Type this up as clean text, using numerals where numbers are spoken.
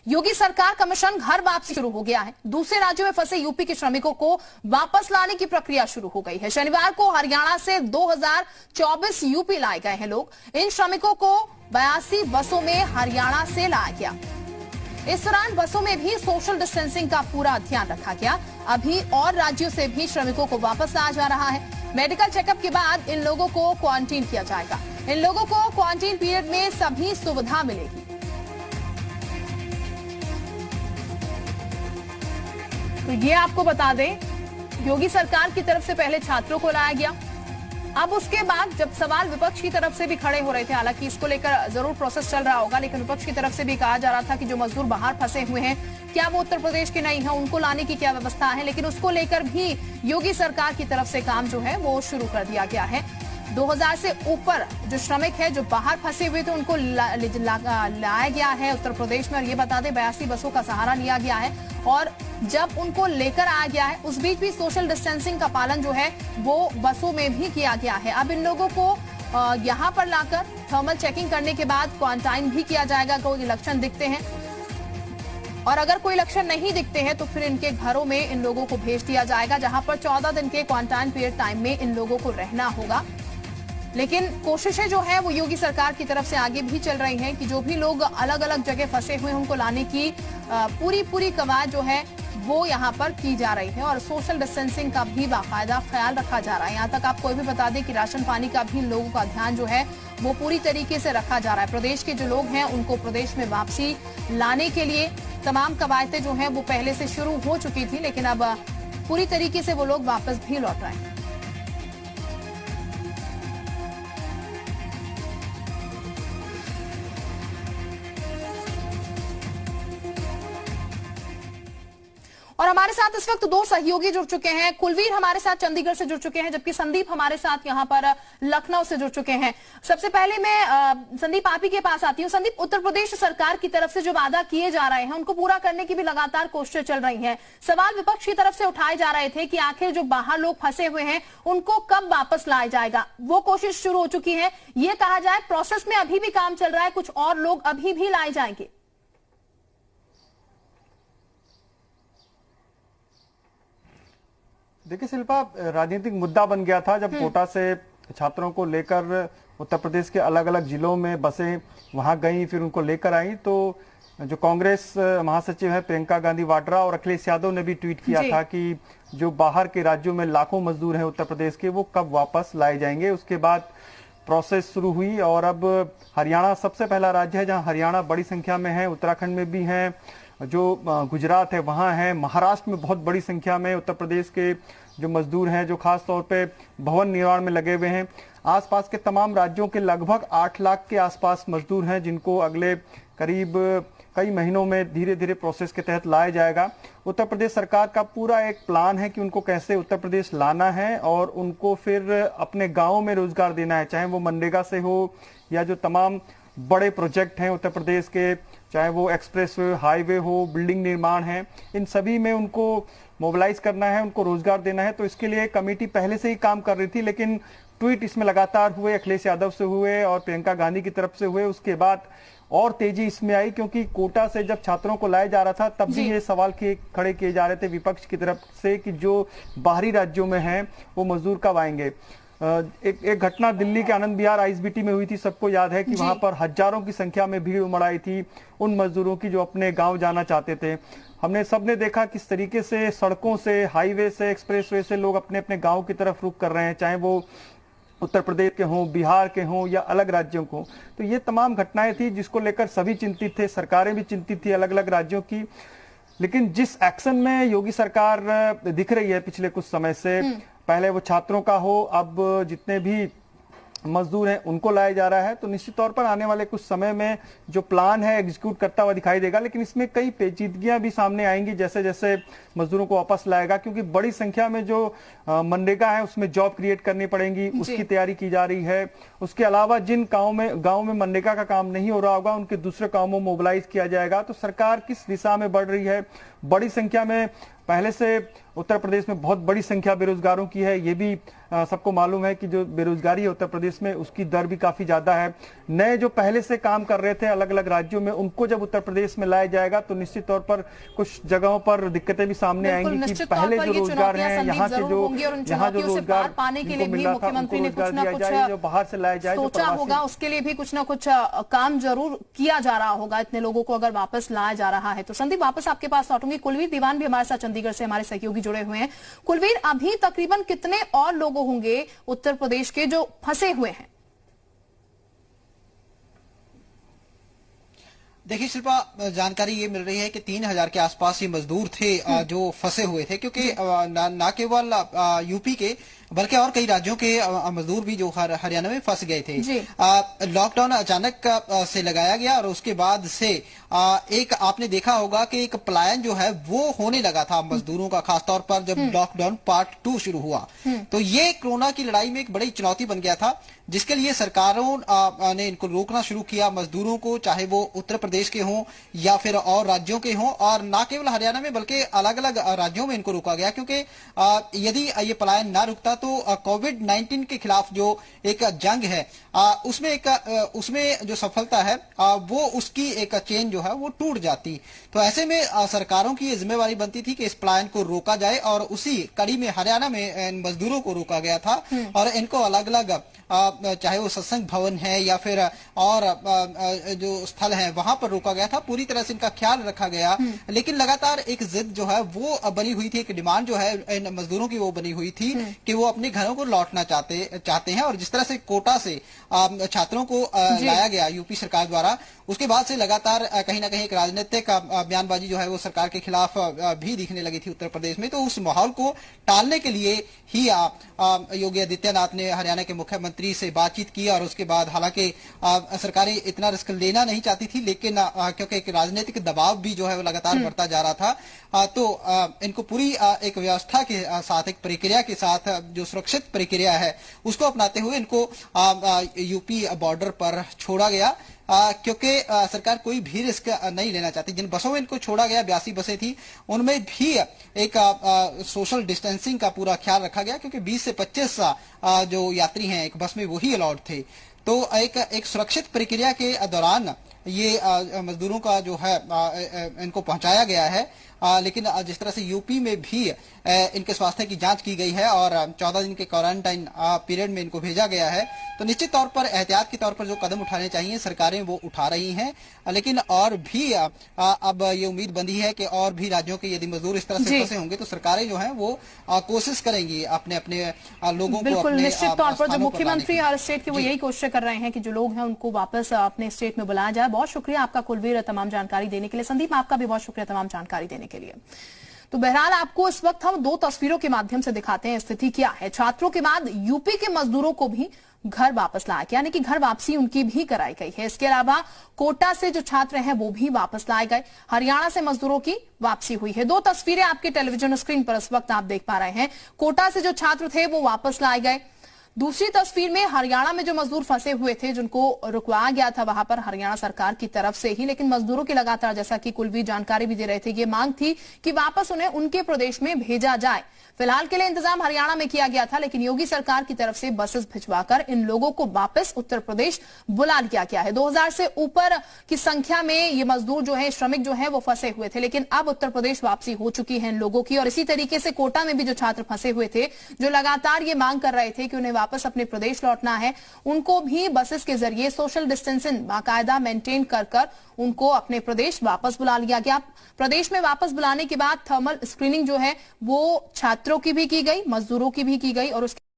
योगी सरकार का मिशन घर वापसी शुरू हो गया है। दूसरे राज्यों में फंसे यूपी के श्रमिकों को वापस लाने की प्रक्रिया शुरू हो गई है। शनिवार को हरियाणा से 2024 यूपी लाए गए हैं लोग। इन श्रमिकों को 82 बसों में हरियाणा से लाया गया। इस दौरान बसों में भी सोशल डिस्टेंसिंग का पूरा ध्यान रखा गया। अभी और राज्यों से भी श्रमिकों को वापस लाया जा रहा है। मेडिकल चेकअप के बाद इन लोगों को क्वारंटीन किया जाएगा। इन लोगों को क्वारंटीन पीरियड में सभी सुविधा मिलेगी। तो ये आपको बता दें, योगी सरकार की तरफ से पहले छात्रों को लाया गया। अब उसके बाद जब सवाल विपक्ष की तरफ से भी खड़े हो रहे थे, हालांकि इसको लेकर जरूर प्रोसेस चल रहा होगा, लेकिन विपक्ष की तरफ से भी कहा जा रहा था कि जो मजदूर बाहर फंसे हुए हैं, क्या वो उत्तर प्रदेश के नहीं है, उनको लाने की क्या व्यवस्था है। लेकिन उसको लेकर भी योगी सरकार की तरफ से काम जो है वो शुरू कर दिया गया है। 2000 से ऊपर जो श्रमिक है जो बाहर फंसे हुए थे उनको लाया गया है उत्तर प्रदेश में। और ये बता दें 82 बसों का सहारा लिया गया है और जब उनको लेकर आया गया है उस बीच भी सोशल डिस्टेंसिंग का पालन जो है वो बसों में भी किया गया है। अब इन लोगों को यहाँ पर लाकर थर्मल चेकिंग करने के बाद क्वारंटाइन भी किया जाएगा। कोई लक्षण दिखते हैं और अगर कोई लक्षण नहीं दिखते हैं तो फिर इनके घरों में इन लोगों को भेज दिया जाएगा, जहां पर 14 दिन के क्वारंटाइन पीरियड टाइम में इन लोगों को रहना होगा। लेकिन कोशिशें जो है वो योगी सरकार की तरफ से आगे भी चल रही हैं कि जो भी लोग अलग अलग जगह फंसे हुए हैं उनको लाने की पूरी कवायद जो है वो यहाँ पर की जा रही है और सोशल डिस्टेंसिंग का भी बाकायदा ख्याल रखा जा रहा है। यहाँ तक आपको भी बता दें कि राशन पानी का भी लोगों का ध्यान जो है वो पूरी तरीके से रखा जा रहा है। प्रदेश के जो लोग हैं उनको प्रदेश में वापसी लाने के लिए तमाम कवायदें जो हैं वो पहले से शुरू हो चुकी थी, लेकिन अब पूरी तरीके से वो लोग वापस भी लौट रहे हैं। और हमारे साथ इस वक्त दो सहयोगी जुड़ चुके हैं। कुलवीर हमारे साथ चंडीगढ़ से जुड़ चुके हैं, जबकि संदीप हमारे साथ यहाँ पर लखनऊ से जुड़ चुके हैं। सबसे पहले मैं संदीप आप ही के पास आती हूँ। संदीप, उत्तर प्रदेश सरकार की तरफ से जो वादा किए जा रहे हैं उनको पूरा करने की भी लगातार कोशिशें चल रही हैं। सवाल विपक्ष की तरफ से उठाए जा रहे थे कि आखिर जो बाहर लोग फंसे हुए हैं उनको कब वापस लाया जाएगा। वो कोशिश शुरू हो चुकी है। ये कहा जाए प्रोसेस में अभी भी काम चल रहा है, कुछ और लोग अभी भी लाए जाएंगे। देखिए शिल्पा, राजनीतिक मुद्दा बन गया था जब कोटा से छात्रों को लेकर उत्तर प्रदेश के अलग अलग जिलों में बसें वहां गई, फिर उनको लेकर आई। तो जो कांग्रेस महासचिव है प्रियंका गांधी वाड्रा और अखिलेश यादव ने भी ट्वीट किया था कि जो बाहर के राज्यों में लाखों मजदूर हैं उत्तर प्रदेश के, वो कब वापस लाए जाएंगे। उसके बाद प्रोसेस शुरू हुई और अब हरियाणा सबसे पहला राज्य है जहां हरियाणा बड़ी संख्या में है, उत्तराखंड में भी है, जो गुजरात है वहां है, महाराष्ट्र में बहुत बड़ी संख्या में उत्तर प्रदेश के जो मजदूर हैं जो खास तौर पे भवन निर्माण में लगे हुए हैं। आसपास के तमाम राज्यों के लगभग 8 लाख के आसपास मजदूर हैं जिनको अगले करीब कई महीनों में धीरे धीरे प्रोसेस के तहत लाया जाएगा। उत्तर प्रदेश सरकार का पूरा एक प्लान है कि उनको कैसे उत्तर प्रदेश लाना है और उनको फिर अपने गाँव में रोजगार देना है, चाहे वो मनरेगा से हो या जो तमाम बड़े प्रोजेक्ट हैं उत्तर प्रदेश के, चाहे वो एक्सप्रेस हाईवे हो, बिल्डिंग निर्माण है, इन सभी में उनको मोबिलाइज करना है, उनको रोजगार देना है। तो इसके लिए कमेटी पहले से ही काम कर रही थी, लेकिन ट्वीट इसमें लगातार हुए, अखिलेश यादव से हुए और प्रियंका गांधी की तरफ से हुए। उसके बाद और तेजी इसमें आई क्योंकि कोटा से जब छात्रों को लाया जा रहा था तब भी ये सवाल खड़े किए जा रहे थे विपक्ष की तरफ से कि जो बाहरी राज्यों में हैं वो मजदूर कब आएंगे। एक घटना दिल्ली के आनंद विहार आईएसबीटी में हुई थी, सबको याद है कि वहां पर हजारों की संख्या में भीड़ उमड़ आई थी उन मजदूरों की जो अपने गांव जाना चाहते थे। हमने सबने देखा किस तरीके से सड़कों से, हाईवे से, एक्सप्रेसवे से लोग अपने अपने गांव की तरफ रुख कर रहे हैं, चाहे वो उत्तर प्रदेश के हों, बिहार के हों या अलग राज्यों को। तो ये तमाम घटनाएं थी जिसको लेकर सभी चिंतित थे, सरकारें भी चिंतित थी अलग अलग राज्यों की। लेकिन जिस एक्शन में योगी सरकार दिख रही है पिछले कुछ समय से, पहले वो छात्रों का हो, अब जितने भी मजदूर हैं उनको लाया जा रहा है, तो निश्चित तौर पर आने वाले कुछ समय में जो प्लान है एग्जीक्यूट करता हुआ दिखाई देगा। लेकिन इसमें कई पेचीदगियां भी सामने आएंगी जैसे जैसे मजदूरों को वापस लाएगा, क्योंकि बड़ी संख्या में जो मनरेगा है उसमें जॉब क्रिएट करनी पड़ेगी, उसकी तैयारी की जा रही है। उसके अलावा जिन गाँव में मनरेगा का काम नहीं हो रहा होगा उनके दूसरे कामों में मोबिलाइज किया जाएगा। तो सरकार किस दिशा में बढ़ रही है, बड़ी संख्या में पहले से उत्तर प्रदेश में बहुत बड़ी संख्या बेरोजगारों की है। ये भी सबको मालूम है कि जो बेरोजगारी है उत्तर प्रदेश में, उसकी दर भी काफी ज्यादा है। नए जो पहले से काम कर रहे थे अलग अलग राज्यों में, उनको जब उत्तर प्रदेश में लाया जाएगा तो निश्चित तौर पर कुछ जगहों पर दिक्कतें भी सामने आएंगी कि पहले जो रोजगार है यहाँ के यहाँ जो रोजगार पाने के लिए भी मिला था मुख्यमंत्री ने उनको कुछ ना रोजगार दिया जाए, जो बाहर से लाया जाए, सोचा होगा, उसके लिए भी कुछ ना कुछ काम जरूर किया जा रहा होगा इतने लोगों को अगर वापस लाया जा रहा है तो। संदीप, वापस आपके पास लौटूंगी। कुलवीर दीवान भी हमारे साथ चंडीगढ़ से हमारे सहयोगी जुड़े हुए हैं। कुलवीर, अभी तकरीबन कितने और लोग होंगे उत्तर प्रदेश के जो फंसे हुए हैं? देखिए शिल्पा, जानकारी ये मिल रही है कि 3000 के आसपास ये मजदूर थे जो फंसे हुए थे, क्योंकि ना केवल यूपी के बल्कि और कई राज्यों के मजदूर भी जो हरियाणा में फंस गए थे। लॉकडाउन अचानक से लगाया गया और उसके बाद से एक आपने देखा होगा कि एक पलायन जो है वो होने लगा था मजदूरों का, खासतौर पर जब लॉकडाउन पार्ट 2 शुरू हुआ। तो ये कोरोना की लड़ाई में एक बड़ी चुनौती बन गया था, जिसके लिए सरकारों ने इनको रोकना शुरू किया, मजदूरों को, चाहे वो उत्तर प्रदेश के हों या फिर और राज्यों के हों, और ना केवल हरियाणा में बल्कि अलग अलग राज्यों में इनको रोका गया। क्योंकि यदि ये पलायन ना रुकता तो कोविड-19 के खिलाफ जो एक जंग है उसमें जो सफलता है वो उसकी एक चेन जो है वो टूट जाती। तो ऐसे में सरकारों की ये जिम्मेवारी बनती थी कि इस पलायन को रोका जाए, और उसी कड़ी में हरियाणा में इन मजदूरों को रोका गया था और इनको अलग अलग चाहे वो सत्संग भवन है या फिर और जो स्थल है वहां पर रोका गया था। पूरी तरह से इनका ख्याल रखा गया, लेकिन लगातार एक जिद जो है वो बनी हुई थी, एक डिमांड जो है इन मजदूरों की वो बनी हुई थी कि वो अपने घरों को लौटना चाहते हैं। और जिस तरह से कोटा से छात्रों को लाया गया यूपी सरकार द्वारा, उसके बाद से लगातार कहीं ना कहीं एक राजनीतिक बयानबाजी जो है वो सरकार के खिलाफ भी दिखने लगी थी उत्तर प्रदेश में। तो उस माहौल को टालने के लिए ही योगी आदित्यनाथ ने हरियाणा के मुख्यमंत्री से बातचीत की, और उसके बाद हालांकि सरकारें इतना रिस्क लेना नहीं चाहती थी, लेकिन क्योंकि एक राजनीतिक दबाव भी जो है वो लगातार बढ़ता जा रहा था, तो इनको पूरी एक व्यवस्था के साथ, एक प्रक्रिया के साथ, जो सुरक्षित प्रक्रिया है उसको अपनाते हुए इनको यूपी बॉर्डर पर छोड़ा गया, क्योंकि सरकार कोई भी रिस्क नहीं लेना चाहती। जिन बसों में इनको छोड़ा गया, 82 बसें थी, उनमें भी एक सोशल डिस्टेंसिंग का पूरा ख्याल रखा गया, क्योंकि 20 से 25 जो यात्री हैं एक बस में वही अलाउड थे। तो एक सुरक्षित प्रक्रिया के दौरान ये मजदूरों का जो है इनको पहुंचाया गया है। लेकिन जिस तरह से यूपी में भी इनके स्वास्थ्य की जांच की गई है और 14 दिन के क्वारंटाइन पीरियड में इनको भेजा गया है, तो निश्चित तौर पर एहतियात के तौर पर जो कदम उठाने चाहिए सरकारें वो उठा रही हैं। लेकिन और भी अब ये उम्मीद बंधी है कि और भी राज्यों के यदि मजदूर इस तरह से फंसे होंगे तो सरकारें जो है वो कोशिश करेंगी अपने अपने लोगों को बिल्कुल अपने निश्चित तौर पर जो मुख्यमंत्री हर स्टेट के वो यही कोशिश कर रहे हैं कि जो लोग हैं उनको वापस अपने स्टेट में बुलाया जाए। बहुत शुक्रिया आपका कुलवीर तमाम जानकारी देने के लिए। संदीप, आपका भी बहुत शुक्रिया तमाम जानकारी देने के लिए। तो बहरहाल आपको इस वक्त हम 2 तस्वीरों के माध्यम से दिखाते हैं स्थिति क्या है। छात्रों के बाद यूपी के मजदूरों को भी घर वापस लाया गया, यानी कि घर वापसी उनकी भी कराई गई है। इसके अलावा कोटा से जो छात्र हैं वो भी वापस लाए गए। हरियाणा से मजदूरों की वापसी हुई है। 2 तस्वीरें आपके टेलीविजन स्क्रीन पर इस वक्त आप देख पा रहे हैं। कोटा से जो छात्र थे वो वापस लाए गए। दूसरी तस्वीर में हरियाणा में जो मजदूर फंसे हुए थे, जिनको रुकवाया गया था वहां पर हरियाणा सरकार की तरफ से ही, लेकिन मजदूरों की लगातार, जैसा कि कुलवीर जानकारी भी दे रहे थे, ये मांग थी कि वापस उन्हें उनके प्रदेश में भेजा जाए। फिलहाल के लिए इंतजाम हरियाणा में किया गया था, लेकिन योगी सरकार की तरफ से बसेस भिजवाकर इन लोगों को वापस उत्तर प्रदेश बुला लिया गया है। 2000 से ऊपर की संख्या में ये मजदूर जो है, श्रमिक जो है वो फंसे हुए थे, लेकिन अब उत्तर प्रदेश वापसी हो चुकी है इन लोगों की। और इसी तरीके से कोटा में भी जो छात्र फंसे हुए थे, जो लगातार ये मांग कर रहे थे कि उन्हें वापस अपने प्रदेश लौटना है, उनको भी बसेस के जरिए सोशल डिस्टेंसिंग बाकायदा मेंटेन कर उनको अपने प्रदेश वापस बुला लिया गया। प्रदेश में वापस बुलाने के बाद थर्मल स्क्रीनिंग जो है वो छात्रों की भी की गई, मजदूरों की भी की गई, और उसके